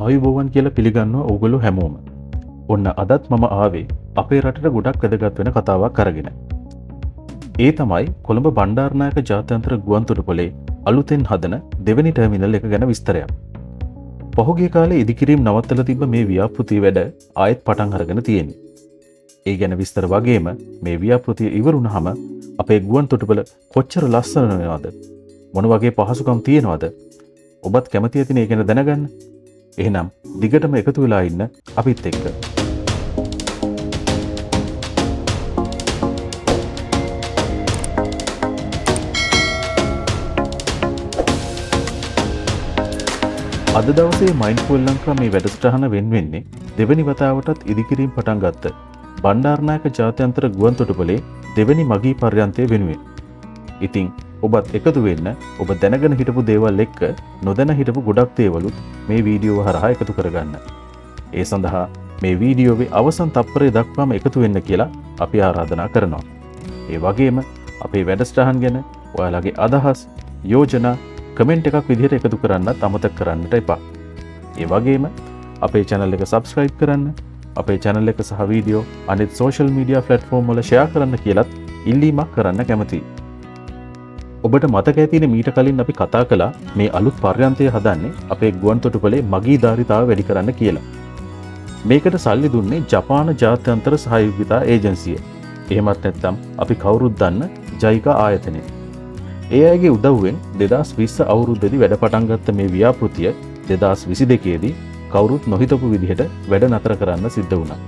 ආයුබෝවන් කියලා පිළිගන්නවා ඕගොල්ලෝ හැමෝම. ඔන්න අදත් මම ආවේ අපේ රටට ගොඩක් වැදගත් වෙන කතාවක් අරගෙන. ඒ තමයි කොළඹ බණ්ඩාරනායක ජාත්‍යන්තර ගුවන්තොටුපළේ අලුතෙන් හදන දෙවැනි ටර්මිනල් එක ගැන විස්තරයක්. පහුගිය කාලේ ඉදිකිරීම් නවත්තලා තිබ්බ මේ ව්‍යාපෘතිය වැඩ ආයෙත් පටන් අරගෙන තියෙන්නේ. ඒ ගැන විස්තර වගේම මේ ව්‍යාපෘතිය ඉවරුනහම අපේ ගුවන්තොටුපළ කොච්චර ලස්සන වෙනවද? මොන වගේ පහසුකම් තියෙනවද? ඔබත් කැමති ඇතිනේ ඒ ගැන දැනගන්න. එහෙනම් දිගටම එකතු වෙලා ඉන්න අපිත් එක්ක. අද දවසේ මයින්ඩ්ෆුල් ලංකා මේ වැඩසටහන වෙන්නේ දෙවැනි වතාවටත් ඉදිකිරීම් පටන් ගත්ත බණ්ඩාරනායක ජාත්‍යන්තර ගුවන්තොටුපළේ දෙවැනි මගී පර්යන්තය වෙනුවෙන්. ඉතින් ඔබත් එකතු වෙන්න ඔබ දැනගෙන හිටපු දේවල් එක්ක නොදැන හිටපු ගොඩක් දේවලුත් මේ වීඩියෝව හරහා එකතු කරගන්න. ඒ සඳහා මේ වීඩියෝවේ අවසන් තප්පරය දක්වාම එකතු වෙන්න කියලා අපි ආරාධනා කරනවා. ඒ වගේම අපේ වැඩසටහන් ගැන ඔයාලගේ අදහස්, යෝජනා කමෙන්ට් එකක් විදිහට එකතු කරන්නත් අමතක කරන්නට එපා. ඒ වගේම අපේ channel එක subscribe කරන්න, අපේ channel එක සහ වීඩියෝ අනිත් social media platform වල share කරන්න කියලත් ඉල්ලීමක් කරන්න කැමතියි. ඔබට මතක ඇතිනේ මීට කලින් අපි කතා කළා මේ අලුත් පර්යන්තය හදන්නේ අපේ ගුවන්තොටුපළේ මගී ධාරිතාව වැඩි කරන්න කියලා. මේකට සල්ලි දුන්නේ ජපාන ජාත්‍යන්තර සහයෝගිතා ඒජන්සිය. එහෙමත් නැත්නම් අපි කවුරුත් දන්න ජයිකා ආයතනය. ඒ අයගේ උදව්වෙන් 2020 අවුරුද්දේදී වැඩ පටන් ගත්ත මේ ව්‍යාපෘතිය 2022 දී කවුරුත් නොහිතපු විදිහට වැඩ නතර කරන්න සිද්ධ වුණා.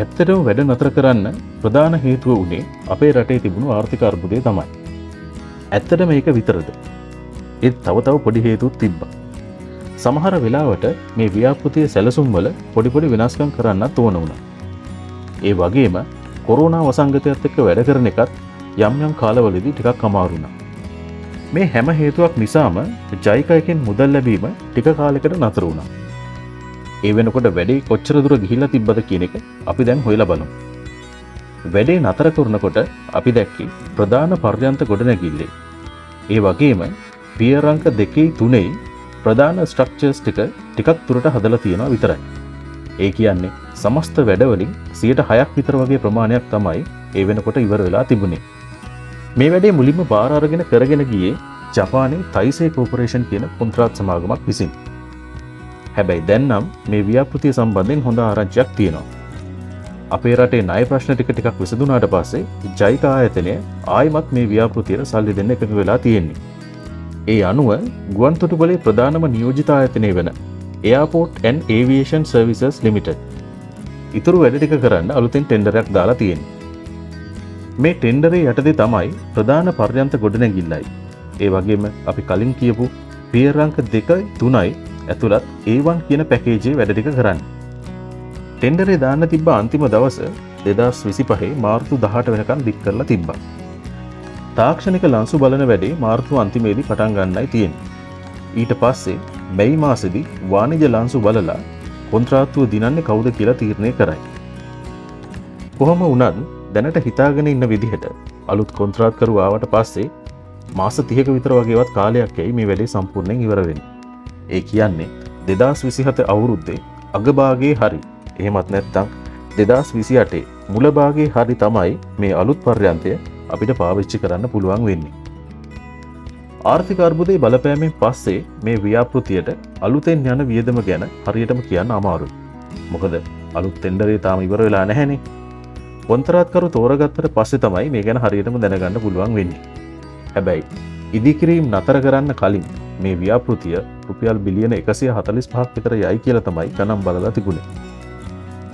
ඇත්තටම වැඩ නතර කරන්න ප්‍රධාන හේතුව උනේ අපේ රටේ තිබුණු ආර්ථික අර්බුදය තමයි. ඇත්තට මේක විතරද? ඒත් තව පොඩි හේතුත් තිබ්බා. සමහර වෙලාවට මේ ව්‍යාපෘතිය සැලසුම් වල පොඩි වෙනස්කම් කරන්නත් ඕන වුණා. ඒ වගේම කොරෝනා වසංගතයත් එක්ක වැඩ කරන එකත් යම් කාලවලදී ටිකක් අමාරු වුණා. මේ හැම හේතුවක් නිසාම ජයිකා එකෙන් මුදල් ලැබීම ටික කාලයකට නතර වුණා. ඒ වෙනකොට වැඩේ කොච්චර දුර ගිහිල්ලා තිබ්බද කියන එක අපි දැන් හොයලා බලමු. වැඩේ නතර කරනකොට අපි දැක්කේ ප්‍රධාන පර්යන්ත ගොඩනැගිල්ලේ. ඒ වගේම පියර් අංක 2 3 ප්‍රධාන ස්ට්‍රක්චර්ස් ටිකක් දුරට හදලා තියෙනවා විතරයි. ඒ කියන්නේ සමස්ත වැඩවලින් 6% විතර වගේ ප්‍රමාණයක් තමයි ඒ වෙනකොට ඉවර වෙලා තිබුණේ. මේ වැඩේ මුලින්ම බාර අරගෙන කරගෙන ගියේ ජපානයේ තයිසේ කෝපරේෂන් කියන කොන්ත්‍රාත් සමාගමක් විසින්. හැබැයි දැන් නම් මේ ව්‍යාපෘතිය සම්බන්ධයෙන් හොඳ ආරංචියක් තියෙනවා. අපේ රටේ ණය ප්‍රශ්න ටිකක් විසඳුනාට පස්සේ ජයිකා ආයතනය ආයිමත් මේ ව්‍යාපෘතියට සල්ලි දෙන්න එකඟ වෙලා තියෙන්නේ. ඒ අනුව ගුවන්තොටුපළේ ප්‍රධානම නියෝජිත ආයතනය වෙන Airport and Aviation Services Limited ඉතුරු වැඩ ටික කරන්න අලුතෙන් ටෙන්ඩරයක් දාලා තියෙන්නේ. මේ ටෙන්ඩරේ යටතේ තමයි ප්‍රධාන පර්යන්ත ගොඩනැගිල්ලයි. ඒ වගේම අපි කලින් කියපු පියර් අංක 2 3යි ඇතුළත් A1 කියන පැකේජයේ වැඩ ටික කරන්නේ. ටෙන්ඩරේ දාන්න තිබ්බ අන්තිම දවස 2025 මාර්තු 18 වෙනකන් දික් කරලා තිබ්බා. තාක්ෂණික ලන්සු බලන වැඩේ මාර්තු අන්තිමේදී පටන් ගන්නයි තියෙන්නේ. ඊට පස්සේ මැයි මාසෙදී වාණිජ ලන්සු බලලා කොන්ත්‍රාත්තුව දිනන්නේ කවුද කියලා තීරණය කරයි. කොහොම වුණත් දැනට හිතාගෙන ඉන්න විදිහට අලුත් කොන්ත්‍රාත්කරු ආවට පස්සේ මාස 30ක විතර වගේවත් කාලයක් යයි මේ වැඩේ සම්පූර්ණයෙන් ඉවර වෙන්න. ඒ කියන්නේ 2027 අවුරුද්දේ අගභාගයේ හරි එහෙමත් නැත්නම් 2028 මුල භාගයේ හරි තමයි මේ අලුත් පර්යන්තය අපිට පාවිච්චි කරන්න පුළුවන් වෙන්නේ. ආර්ථික අර්බුදයේ බලපෑමෙන් පස්සේ මේ ව්‍යාපෘතියට අලුතෙන් යන වියදම ගැන හරියටම කියන්න අමාරුයි. මොකද අලුත් ටෙන්ඩරේ තාම ඉවර වෙලා නැහැනේ. කොන්ත්‍රාත්කරු තෝරගත්තට පස්සේ තමයි මේ ගැන හරියටම දැනගන්න පුළුවන් වෙන්නේ. හැබැයි ඉදිකිරීම් නතර කරන්න කලින් මේ ව්‍යාපෘතිය රුපියල් බිලියන 145ක් විතර යයි කියලා තමයි ගණන් බලලා තිබුණේ.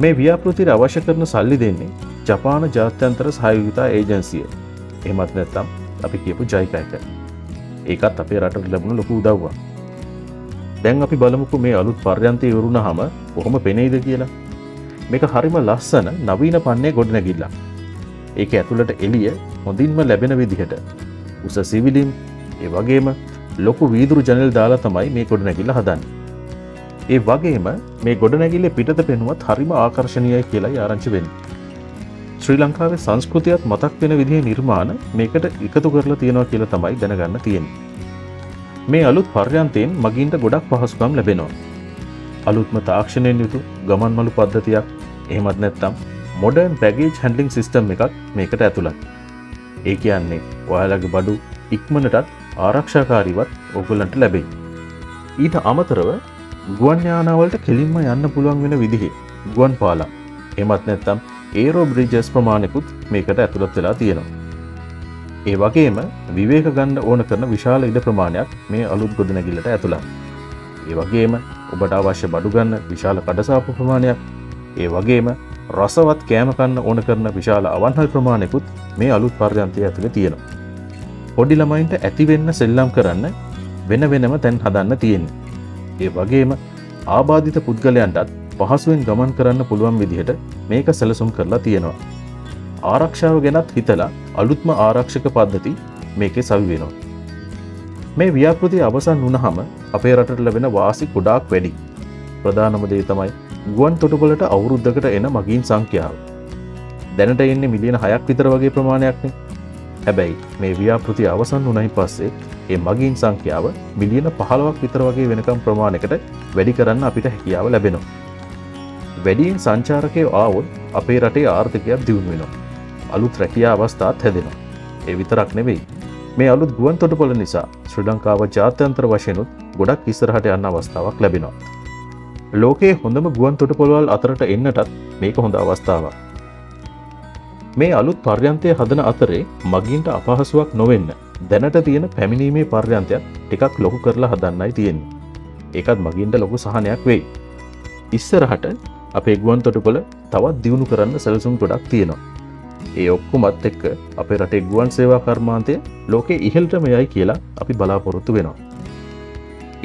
මේ ව්‍යාපෘතියට අවශ්‍ය කරන සල්ලි දෙන්නේ ජපාන ජාත්‍යන්තර සහයෝගිතා ඒජන්සිය. එහෙමත් නැත්නම් අපි කියපු ජයිකා එක. ඒකත් අපේ රටට ලැබුණ ලොකු උදව්වක්. දැන් අපි බලමුකෝ මේ අලුත් පර්යන්තය ඉවරුනහම කොහොම පෙනෙයිද කියලා. මේක හරිම ලස්සන නවීන පන්නේ ගොඩනැගිල්ලක්. ඒක ඇතුළට එළිය හොඳින්ම ලැබෙන විදිහට උස සිවිලින් ඒ වගේම ලොකු වීදුරු ජනෙල් දාලා තමයි මේ ගොඩනැගිල්ල හදන්නේ. ඒ වගේම මේ ගොඩනැගිල්ලේ පිටත පෙනුමත් හරිම ආකර්ශනීයයි කියලායි ආරංචි වෙන්නේ. ශ්‍රී ලංකාවේ සංස්කෘතියත් මතක් වෙන විදිහේ නිර්මාණ මේකට එකතු කරලා තියෙනවා කියලා තමයි දැනගන්න තියෙන්නේ. මේ අලුත් පර්යන්තයෙන් මගින්ට ගොඩක් පහසුකම් ලැබෙනවා. අලුත්ම තාක්ෂණයෙන් යුතු ගමන් මළු පද්ධතියක් එහෙමත් නැත්නම් මොඩර්න් බැගේජ් හැන්ඩලින් සිස්ටම් එකක් මේකට ඇතුළත්. ඒ කියන්නේ ඔයාලගේ බඩු ඉක්මනටත් ආරක්ෂාකාරීවත් ඔයගොල්ලන්ට ලැබෙයි. ඊට අමතරව ගුවන් යානාවලට කෙලින්ම යන්න පුළුවන් වෙන විදිහේ ගුවන් පාලම් එහෙමත් නැත්නම් ඒරෝ බ්‍රිජස් ප්‍රමාණිකුත් මේකට ඇතුළත් වෙලා තියෙනවා. ඒ වගේම විවේක ගන්න ඕන කරන විශාල ඉඩ ප්‍රමාණයක් මේ අලුත් ගොඩනැගිල්ලට ඇතුළත්. ඒ වගේම ඔබට අවශ්‍ය බඩු ගන්න විශාල කඩසාප්පු ප්‍රමාණයක්, ඒ වගේම රසවත් කෑම කන්න ඕන කරන විශාල අවන්හල් ප්‍රමාණයකුත් මේ අලුත් පර්යන්තය ඇතුළේ තියෙනවා. පොඩි ළමයින්ට ඇති වෙන්න සෙල්ලම් කරන්න වෙන වෙනම තැන් හදන්න තියෙන්නේ. ඒ වගේම ආබාධිත පුද්ගලයන්ටත් පහසුවෙන් ගමන් කරන්න පුළුවන් විදිහට මේක සැලසුම් කරලා තියෙනවා. ආරක්ෂාව ගැනත් හිතලා අලුත්ම ආරක්ෂක පද්ධති මේකේ සවි වෙනවා. මේ ව්‍යාපෘතිය අවසන් වුණාම අපේ රටට ලැබෙන වාසි ගොඩාක් වැඩි. ප්‍රධානම දේ තමයි ගුවන් තොටුපළට අවුරුද්දකට එන මගීන් සංඛ්‍යාව. දැනට එන්නේ මිලියන 6ක් විතර වගේ ප්‍රමාණයක්නේ. හැබැයි මේ ව්‍යාපෘතිය අවසන් වුණයින් පස්සේ මේ මගීන් සංඛ්‍යාව මිලියන 15ක් විතර වගේ වෙනකම් ප්‍රමාණයකට වැඩි කරන්න අපිට හැකියාව ලැබෙනවා. වැඩියෙන් සංචාරකයෝ ආවොත් අපේ රටේ ආර්ථිකයක් දියුණු වෙනවා. අලුත් රැකියා අවස්ථාත් හැදෙනවා. ඒ විතරක් නෙවෙයි. මේ අලුත් ගුවන් තොටුපළ නිසා ශ්‍රී ලංකාව ජාත්‍යන්තර වශයෙන්ුත් ගොඩක් ඉස්සරහට යන්න අවස්ථාවක් ලැබෙනවා. ලෝකයේ හොඳම ගුවන් තොටුපළවල් අතරට එන්නටත් මේක හොඳ අවස්ථාවක්. මේ අලුත් පර්යන්තය හදන අතරේ මගීන්ට අපහසුවක් නොවෙන්න දැනට තියෙන පැමිණීමේ පර්යන්තයත් ටිකක් ලොකු කරලා හදන්නයි තියෙන්නේ. ඒකත් මගීන්ට ලොකු සහනයක් වෙයි. ඉස්සරහට අපේ ගුවන් තොටුපළ තවත් දියුණු කරන්න සැලසුම් ගොඩක් තියෙනවා. ඒ ඔක්කොමත් එක්ක අපේ රටේ ගුවන් සේවා කර්මාන්තය ලෝකේ ඉහළටම යයි කියලා අපි බලාපොරොත්තු වෙනවා.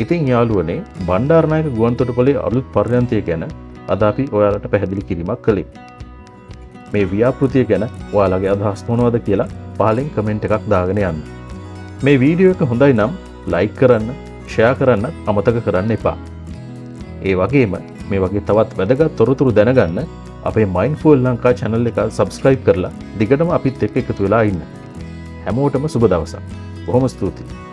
ඉතින් යාළුවනේ බණ්ඩාරනායක ගුවන් තොටුපළේ අලුත් පර්යන්තය ගැන අද අපි ඔයාලට පැහැදිලි කිරීමක් කළේ. මේ ව්‍යාපෘතිය ගැන ඔයාලගේ අදහස් මොනවද කියලා පහලින් කමෙන්ට් එකක් දාගෙන යන්න. මේ වීඩියෝ එක හොඳයි නම් ලයික් කරන්න, ෂෙයා කරන්න අමතක කරන්න එපා. ඒ වගේම මේ වගේ තවත් වැදගත් තොරතුරු දැනගන්න අපේ Mindful ලංකා channel එක subscribe කරලා දිගටම අපිත් එක්ක එකතු වෙලා ඉන්න. හැමෝටම සුබ දවසක්. බොහොම ස්තුතියි.